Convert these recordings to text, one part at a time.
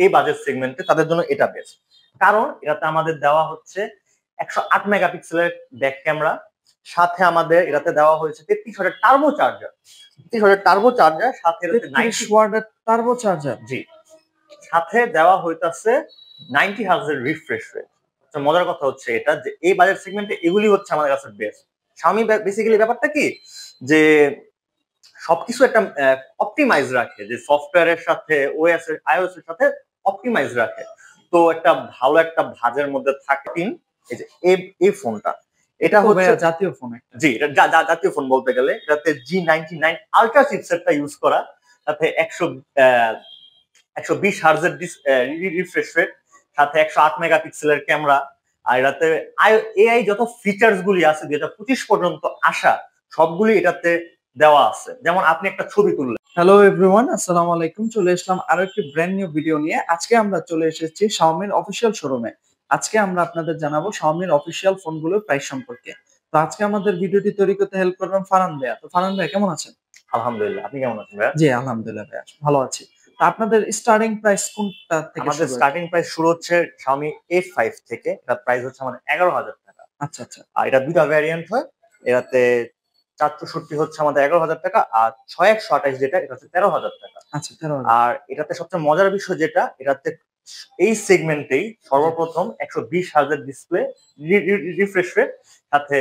এই বাজেট সেগমেন্টে তাদের জন্য এটা বেস্ট। কারণ এটাতে আমাদের দেওয়া হচ্ছে 108 মেগাপিক্সেলের ব্যাক ক্যামেরা, সাথে আমাদের এটাতে দেওয়া হয়েছে 33 ওয়াটের টার্বো চার্জার। 33 ওয়াটের টার্বো চার্জার সাথে এটাতে 90 ওয়াটের টার্বো চার্জার। জি, সাথে দেওয়া হইতাছে 90 হার্টজের রিফ্রেশ রেট। মজার কথা হচ্ছে এটা যে এই বাজেট সেগমেন্টে এগুলি হচ্ছে আমাদের কাছে বেস্ট। Xiaomi বেসিক্যালি ব্যাপারটা কি যে সবকিছু একটা অপটিমাইজ রাখে, যে সফটওয়্যারের সাথে ওএস এর iOS এর সাথে অপটিমাইজ রাখে। তো একটা ভালো একটা ভাজের মধ্যে থাকে এই যে এই ফোনটা, এটা হচ্ছে জাতীয় ফোন একটা। জি, এটা জাতীয় ফোন বলতে গেলে। এটাতে G99 আলট্রা চিপসেটটা ইউজ করা, তাতে 120 হার্টজের রিফ্রেশ রেট, সাথে 108 মেগাপিক্সেলের ক্যামেরা। আর এটাতে এআই যত ফিচার্স গুলি আছে 2025 পর্যন্ত আসা সবগুলি এটাতে দেওয়া আছে। যেমন আপনি একটা ছবি তুললেন। হ্যালো এভরিওয়ান, আসসালামু আলাইকুম। চলে আসলাম আরো একটি ব্র্যান্ড নিউ ভিডিও নিয়ে। আজকে আমরা চলে এসেছি Xiaomi অফিসিয়াল শোরুমে। আজকে আমরা আপনাদের জানাবো Xiaomi অফিসিয়াল ফোনগুলোর প্রাইস সম্পর্কে। তো আজকে আমাদের ভিডিওটি তৈরি করতে হেল্প করবেন ফারহান ভাইয়া। তো ফারহান ভাই কেমন আছেন? আলহামদুলিল্লাহ, আপনি কেমন আছেন ভাইয়া? জি আলহামদুলিল্লাহ ভাইয়া, ভালো আছি। তো আপনাদের স্টার্টিং প্রাইস কোনটা থেকে? আমাদের স্টার্টিং প্রাইস শুরু হচ্ছে Xiaomi A5 থেকে। এটা প্রাইস হচ্ছে আমাদের 11,000 টাকা। আচ্ছা আচ্ছা। আর এটা দুইটা ভ্যারিয়েন্ট হয়। এটাতে 464 হচ্ছে আমাদের 11,000 টাকা, আর 6128 যেটা এটা হচ্ছে 13,000 টাকা। আচ্ছা 13,000। আর এটাতে সবচেয়ে মজার বিষয় যেটা, এটাতে এই সেগমেন্টেই সর্বপ্রথম 120 হার্টজের ডিসপ্লে, রিফ্রেশ রেট, সাথে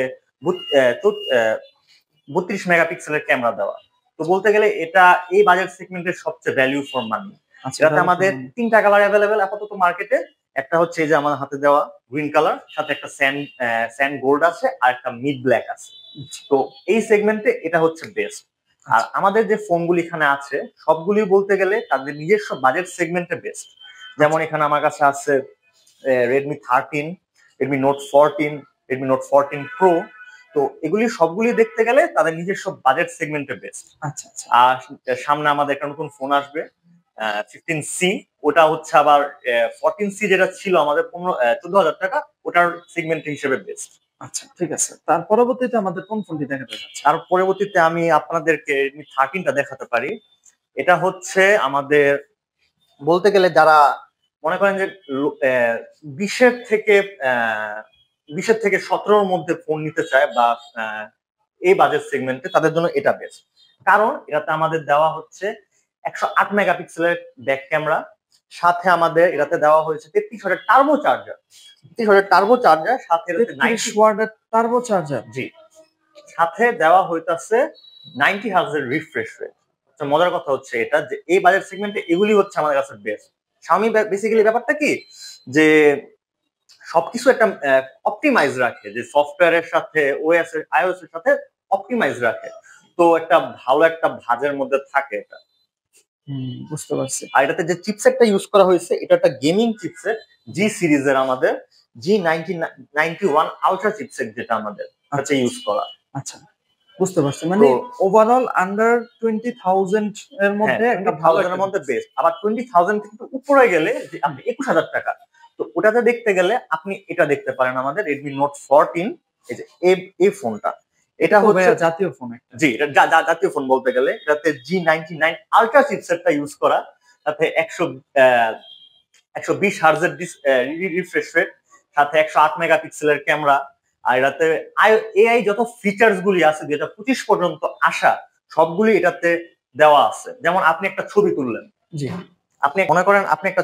32 মেগাপিক্সেলের ক্যামেরা দেওয়া। তো বলতে গেলে এটা এই বাজেট সেগমেন্টের সবচেয়ে ভ্যালু ফর মানি। এটাতে আমাদের 3টা কালার অ্যাভেলেবেল আপাতত মার্কেটে। একটা হচ্ছে এই যে আমার হাতে দেওয়া গ্রিন কালার, সাথে একটা স্যান্ড গোল্ড আছে, আর একটা মিড ব্ল্যাক আছে। তো এই সেগমেন্টে এটা হচ্ছে বেস্ট। আর আমাদের যে ফোনগুলি এখানে আছে সবগুলি বলতে গেলে তাদের নিজস্ব বাজেট সেগমেন্টে বেস্ট। যেমন এখানে আমার কাছে আছে Redmi 13, Redmi Note 14, Redmi Note 14 Pro। তো এগুলি সবগুলি দেখতে গেলে তাদের নিজস্ব বাজেট সেগমেন্টে বেস্ট। আচ্ছা আচ্ছা। আর সামনে আমাদের একটা নতুন ফোন আসবে 15C। ওটা হচ্ছে আবার 14C যেটা ছিল আমাদের 14,000 টাকা, ওটার সেগমেন্ট হিসেবে বেস্ট। আচ্ছা ঠিক আছে। তার পরবর্তীতে আমাদের কোন ফোনটি দেখাতে যাচ্ছে? তার পরবর্তীতে আমি আপনাদেরকে Redmi 13টা দেখাতে পারি। এটা হচ্ছে আমাদের বলতে গেলে যারা মনে করেন যে 20-এর থেকে 17-র মধ্যে ফোন নিতে চায় বা এই বাজেট সেগমেন্টে তাদের জন্য এটা বেস্ট। কারণ এটাতে আমাদের দেওয়া হচ্ছে 108 মেগাপিক্সেলের ব্যাক ক্যামেরা, সাথে আমাদের এটাতে দেওয়া হয়েছে 33 ওয়াটের টার্বো চার্জার। 33 ওয়াটের টার্বো চার্জার সাথে 33 ওয়াটের টার্বো চার্জার। জি, সাথে দেওয়া হইতাছে 90 হার্টজের রিফ্রেশ রেট। মজার কথা হচ্ছে এটা যে এই বাজেট সেগমেন্টে এগুলি হচ্ছে আমাদের কাছে বেস্ট। Xiaomi বেসিক্যালি ব্যাপারটা কি যে সবকিছু একটা অপটিমাইজ রাখে, যে সফটওয়্যারের সাথে ওএস এর iOS এর সাথে অপটিমাইজ রাখে। তো একটা ভালো একটা ভাজের মধ্যে থাকে এটা। বুঝতে পারছি। আর এটাতে যে চিপসেটটা ইউজ করা হয়েছে এটা একটা গেমিং চিপসেট, জি সিরিজের আমাদের G91 আলট্রা চিপসেট যেটা আমাদের কাছে ইউজ করা। আচ্ছা বুঝতে পারছি। মানে ওভারঅল আন্ডার 20,000 এর মধ্যে একটা ভালো এর মধ্যে বেস্ট। আবার 20,000 থেকে উপরে গেলে যে আপনি 21,000 টাকা, তো ওটাতে দেখতে গেলে আপনি এটা দেখতে পারেন আমাদের Redmi Note 14। এই যে এই ফোনটা, এটা হচ্ছে জাতীয় ফোন একটা। জি, এটা জাতীয় ফোন বলতে গেলে। এটাতে G99 আলট্রা চিপসেটটা ইউজ করা, তাতে 120 হার্টজের রিফ্রেশ রেট, সাথে 108 মেগাপিক্সেলের ক্যামেরা। আর এটাতে এআই যত ফিচার্স গুলি আছে 2025 পর্যন্ত আসা সবগুলি এটাতে দেওয়া আছে। যেমন আপনি একটা ছবি তুললেন, জি, আপনি মনে করেন আপনি একটা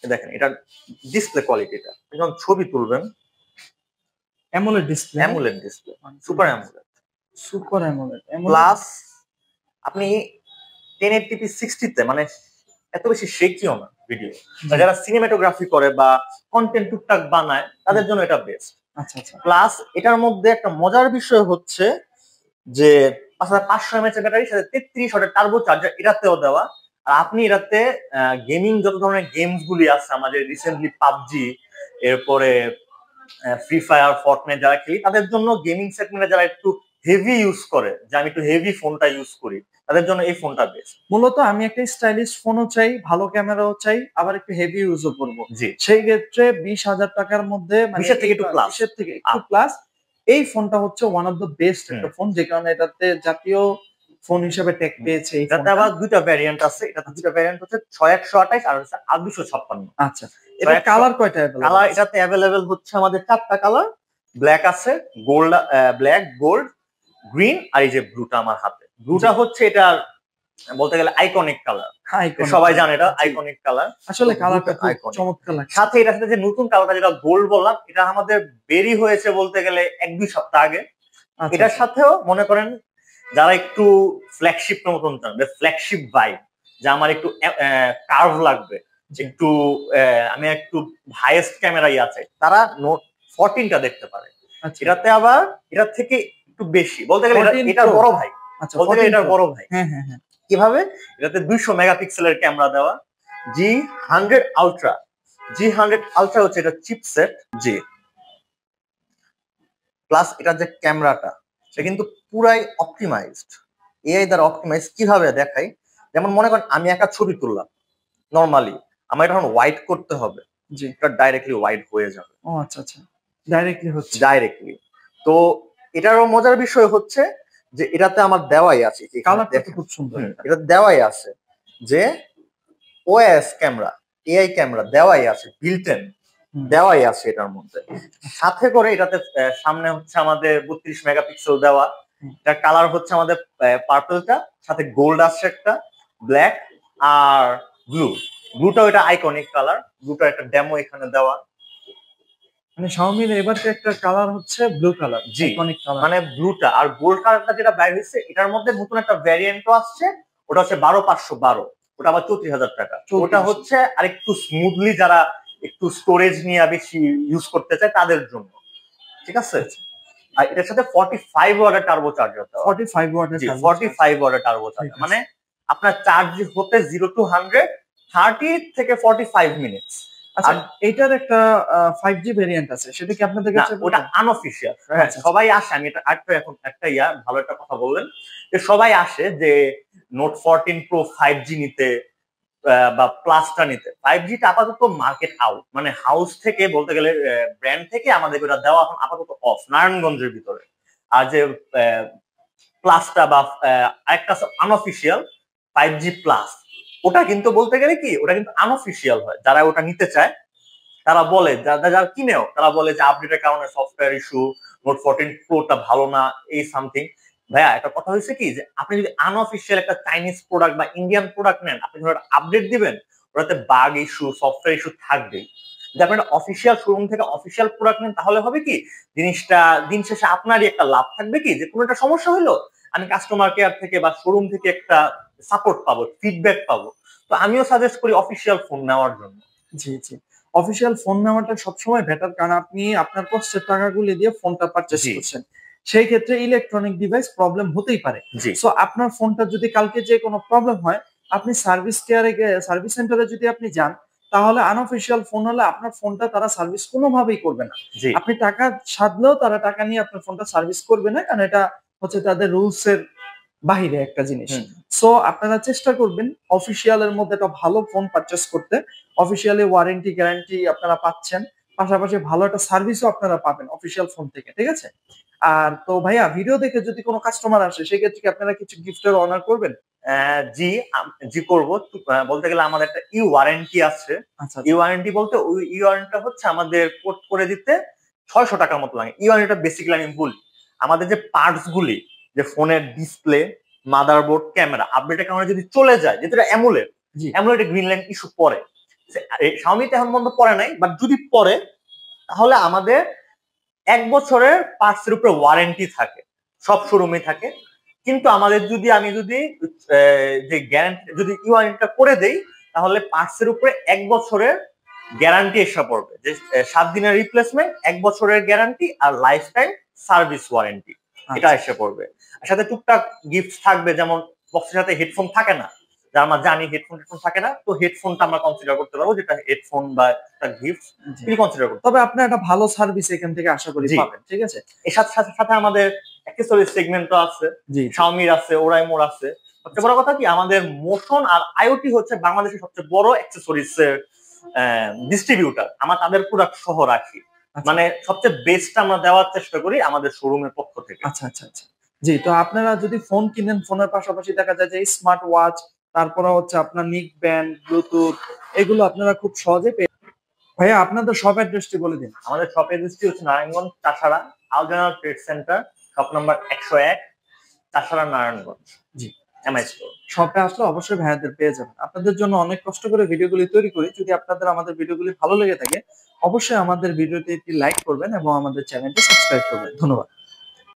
দেখেন এটা ডিসপ্লে কোয়ালিটিটা, যখন ছবি তুলবেন AMOLED display, super AMOLED plus আপনি 1080p 60 তে, মানে এত বেশি শেকিও না ভিডিও। যারা সিনেমাটোগ্রাফি করে বা কন্টেন্ট টুকটাক বানায় তাদের জন্য এটা বেস্ট। আচ্ছা আচ্ছা। প্লাস এটার মধ্যে একটা মজার বিষয় হচ্ছে যে 5500 mAh ব্যাটারির সাথে 33 ওয়াটের টার্বো চার্জার এটাতেও দেওয়া। আর আপনি এটাতে গেমিং যত ধরনের গেমস গুলি আছে আমাদের রিসেন্টলি পাবজি, এরপরে ফ্রি ফায়ার, ফর্টনাইট যারা খেলি তাদের জন্য, গেমিং সেগমেন্টে যারা একটু হেভি ইউজ করে, যে আমি একটু হেভি ফোনটা ইউজ করি, তাদের জন্য এই ফোনটা বেস্ট। মূলত আমি একটা স্টাইলিশ ফোনও চাই, ভালো ক্যামেরাও চাই, আবার একটু হেভি ইউজও করব। জি, সেই ক্ষেত্রে 20,000 টাকার মধ্যে, মানে 20 থেকে একটু প্লাস, এই ফোনটা হচ্ছে ওয়ান অফ দ্য বেস্ট একটা ফোন, যে কারণে এটাতে জাতীয় ফোন হিসেবে ট্যাগ পেয়েছে এই এটাতে ফোনটা। আবার দুইটা ভ্যারিয়েন্ট আছে, এটাতে দুইটা ভ্যারিয়েন্ট হচ্ছে 6128 আর হচ্ছে 8256। আচ্ছা, এটা কালার কয়টা কালার अवेलेबल? এটাতে অ্যাভেলেবেল হচ্ছে আমাদের 4টা কালার। ব্ল্যাক আছে, গোল্ড, ব্ল্যাক, গোল্ড, গ্রিন আর এই যে ব্লুটা আমার হাতে। ব্লুটা হচ্ছে এটা বলতে গেলে আইকনিক কালার, সবাই জানে এটা আইকনিক কালার। আসলে কালারটা খুব চমৎকার লাগছে। সাথে এটার সাথে যে নতুন কালারটা যেটা গোল্ড বললাম, এটা আমাদের বেরি হয়েছে বলতে গেলে 1-2 সপ্তাহ আগে। এটার সাথেও মনে করেন যারা একটু ফ্ল্যাগশিপ মতন চান, ফ্ল্যাগশিপ ভাইব, যে আমার একটু কার্ভ লাগবে, একটু আমি একটু হাইয়েস্ট ক্যামেরাই আছে, তারা নোট 14টা দেখতে পারে। এটাতে আবার এটার থেকে একটু বেশি বলতে গেলে এটা বড় ভাই, বলতে গেলে এটার বড় ভাই। কিভাবে? এটাতে 200 মেগাপিক্সেলের ক্যামেরা দেওয়া, G100 আলট্রা। G100 আলট্রা হচ্ছে এটা চিপসেট জি, প্লাস এটার যে ক্যামেরাটা সেটা কিন্তু পুরাই অপটিমাইজড, এআই দ্বারা অপটিমাইজ। কিভাবে দেখাই, যেমন মনে করেন আমি একটা ছবি তুললাম নরমালি, আমার এটা এখন হোয়াইট করতে হবে, জি, এটা ডাইরেক্টলি হোয়াইট হয়ে যাবে। ও আচ্ছা আচ্ছা, ডাইরেক্টলি হচ্ছে, ডাইরেক্টলি। তো এটারও মজার বিষয় হচ্ছে যে এটাতে আমার দেওয়াই আছে, কালারটা খুব সুন্দর, এটা দেওয়াই আছে যে ওএস ক্যামেরা, এআই ক্যামেরা দেওয়াই আছে, বিল্ট-ইন দেওয়াই আছে এটার মধ্যে। সাথে করে এটাতে সামনে হচ্ছে আমাদের 32 মেগাপিক্সেল দেওয়া, এটার কালার হচ্ছে আমাদের পার্পলটা, সাথে গোল্ড আছে একটা, ব্ল্যাক আর ব্লু। ব্লুটাও এটা আইকনিক কালার, ব্লুটা একটা ডেমো এখানে দেওয়া। মানে Xiaomi এবার একটা কালার হচ্ছে ব্লু কালার, জি, মানে ব্লুটা আর গোল্ড কালারটা যেটা বাইর হয়েছে, এটার মধ্যে নতুন একটা ভ্যারিয়েন্টও আসছে, ওটা হচ্ছে 12512, ওটা আবার 34,000 টাকা। ওটা হচ্ছে আরেকটু স্মুথলি যারা একটু স্টোরেজ নিয়ে বেশি ইউজ করতে চায় তাদের জন্য, ঠিক আছে। আর এটার সাথে 45 ওয়াটের টার্বো চার্জার দেওয়া, 45 ওয়াটের, জি 45 ওয়াটের টার্বো চার্জার, মানে আপনার চার্জ হতে 0 to 100 30 থেকে 45 মিনিটস। আচ্ছা, এটার একটা 5G ভেরিয়েন্ট আছে, সেটা কি আপনাদের কাছে? ওটা আনঅফিশিয়াল। সবাই আসে, আমি এটা এখন একটা ভালো একটা কথা বললেন, যে সবাই আসে যে নোট 14 প্রো 5G নিতে বা প্লাসটা নিতে। 5G টা আপাতত মার্কেট আউট, মানে হাউস থেকে বলতে গেলে ব্র্যান্ড থেকে আমাদের ওটা দেওয়া এখন আপাতত অফ নারায়ণগঞ্জের ভিতরে। আর যে প্লাসটা বা আরেকটা আনঅফিশিয়াল 5G প্লাস, ওটা কিন্তু বলতে গেলে কি ওটা কিন্তু আনঅফিশিয়াল হয়। যারা ওটা নিতে চায় তারা বলে, যারা কিনেও তারা বলে যে আপডেটের কারণে সফটওয়্যার ইস্যু, নোট 14 প্রোটা ভালো না, এই সামথিং। ভাইয়া একটা কথা হয়েছে কি, যে আপনি যদি আনঅফিশিয়াল একটা চাইনিজ প্রোডাক্ট বা ইন্ডিয়ান প্রোডাক্ট নেন, আপনি যখন আপডেট দিবেন ওটাতে বাগ ইস্যু, সফটওয়্যার ইস্যু থাকবেই। যদি আপনি একটা অফিসিয়াল শোরুম থেকে অফিসিয়াল প্রোডাক্ট নেন, তাহলে হবে কি জিনিসটা দিন শেষে আপনারই একটা লাভ থাকবে, কি যে কোনো একটা সমস্যা হলো আমি কাস্টমার কেয়ার থেকে বা শোরুম থেকে একটা সাপোর্ট পাবো, ফিডব্যাক পাবো। তো আমিও সাজেস্ট করি অফিসিয়াল ফোন নেওয়ার জন্য। জি জি, অফিসিয়াল ফোন নেওয়াটা সবসময় বেটার, কারণ আপনি আপনার কষ্টের টাকাগুলি দিয়ে ফোনটা পারচেজ করছেন, সেই ক্ষেত্রে ইলেকট্রনিক ডিভাইস প্রবলেম হতেই পারে। সো আপনার ফোনটা যদি কালকে যে কোনো প্রবলেম হয়, আপনি সার্ভিস কেয়ারে সার্ভিস সেন্টারে যদি আপনি যান, তাহলে আনঅফিসিয়াল ফোন হলে আপনার ফোনটা তারা সার্ভিস কোনোভাবেই করবে না। আপনি টাকা সাধলেও তারা টাকা নিয়ে আপনার ফোনটা সার্ভিস করবে না, কারণ এটা হচ্ছে তাদের রুলস এর বাহিরে একটা জিনিস। সো আপনারা চেষ্টা করবেন অফিসিয়ালের মধ্যে একটা ভালো ফোন পারচেজ করতে। অফিসিয়ালি ওয়ারেন্টি গ্যারান্টি আপনারা পাচ্ছেন, পাশাপাশি ভালো একটা সার্ভিসও আপনারা পাবেন অফিসিয়াল ফোন থেকে, ঠিক আছে? আর তো ভাইয়া, ভিডিও দেখে যদি কোনো কাস্টমার আসে, সেক্ষেত্রে কি আপনারা কিছু গিফটের অনার করবেন? জি, জি করব। বলতে গেলে আমাদের একটা ই ওয়ারেন্টি আছে। ই ওয়ারেন্টি বলতে ওই ই ওয়ারেন্টিটা হচ্ছে আমাদের কোড করে দিতে 600 টাকার মতো লাগে। ই ওয়ারেন্টিটা বেসিক্যালি আমি বলি, আমাদের যে পার্টস গুলি, যে ফোনের ডিসপ্লে, মাদারবোর্ড, ক্যামেরা, আপডেটের কারণে যদি চলে যায়, যেটা অ্যামোলেড, অ্যামোলেডে গ্রিন লাইন ইস্যু পড়ে, Xiaomi তে এখন পর্যন্ত পড়ে নাই, বাট যদি পড়ে তাহলে আমাদের 1 বছরের পার্টসের উপরে ওয়ারেন্টি থাকে, সব শোরুমে থাকে। কিন্তু আমাদের আমি যদি যে গ্যারান্টি যদি ই ওয়ারেন্টিটা করে দেই, তাহলে পার্টসের উপরে 1 বছরের গ্যারান্টি এসে পড়বে, যে 7 দিনের রিপ্লেসমেন্ট, 1 বছরের গ্যারান্টি আর লাইফ টাইম সার্ভিস ওয়ারেন্টি, এটা এসে পড়বে। আর সাথে টুকটাক গিফট থাকবে, যেমন বক্সের সাথে হেডফোন থাকে না, যা আমরা জানি হেডফোন থাকে না, তো হেডফোনটা আমরা কনসিডার করতে পারবো, যেটা হেডফোন বা একটা গিফট কনসিডার করতে। তবে আপনি একটা ভালো সার্ভিস এখান থেকে আশা করি পাবেন, ঠিক আছে? এর সাথে আমাদের অ্যাকসেসরিজ সেগমেন্টও আছে, Xiaomi আছে, ওরাইমোর আছে। সবচেয়ে বড় কথা কি, আমাদের মোশন আর আইওটি হচ্ছে বাংলাদেশের সবচেয়ে বড় অ্যাকসেসরিজ এর ডিস্ট্রিবিউটর। আমরা তাদের প্রোডাক্ট সহ রাখি, মানে সবচেয়ে বেস্ট আমরা দেওয়ার চেষ্টা করি আমাদের শোরুমের পক্ষ থেকে। আচ্ছা আচ্ছা আচ্ছা, জি, তো আপনারা যদি ফোন কিনেন, ফোনের পাশাপাশি দেখা যায় যে স্মার্ট ওয়াচ, তারপরে হচ্ছে আপনার নিক ব্যান্ড, ব্লুটুথ এগুলো আপনারা খুব সহজে পেয়ে। ভাইয়া আপনাদের শপ অ্যাড্রেসটি বলে দিন। আমাদের শপ এড্রেসটি হচ্ছে Narayanganj Chashara Aljana trade centre, shop number 101, Chashara Narayanganj. জি, এমআই স্টোর। শপে আসলে অবশ্যই ভাইয়াদের পেয়ে যাবেন। আপনাদের জন্য অনেক কষ্ট করে ভিডিওগুলি তৈরি করি। যদি আপনাদের আমাদের ভিডিওগুলি ভালো লেগে থাকে, অবশ্যই আমাদের ভিডিওতে একটি লাইক করবেন এবং আমাদের চ্যানেলটি সাবস্ক্রাইব করবেন। ধন্যবাদ।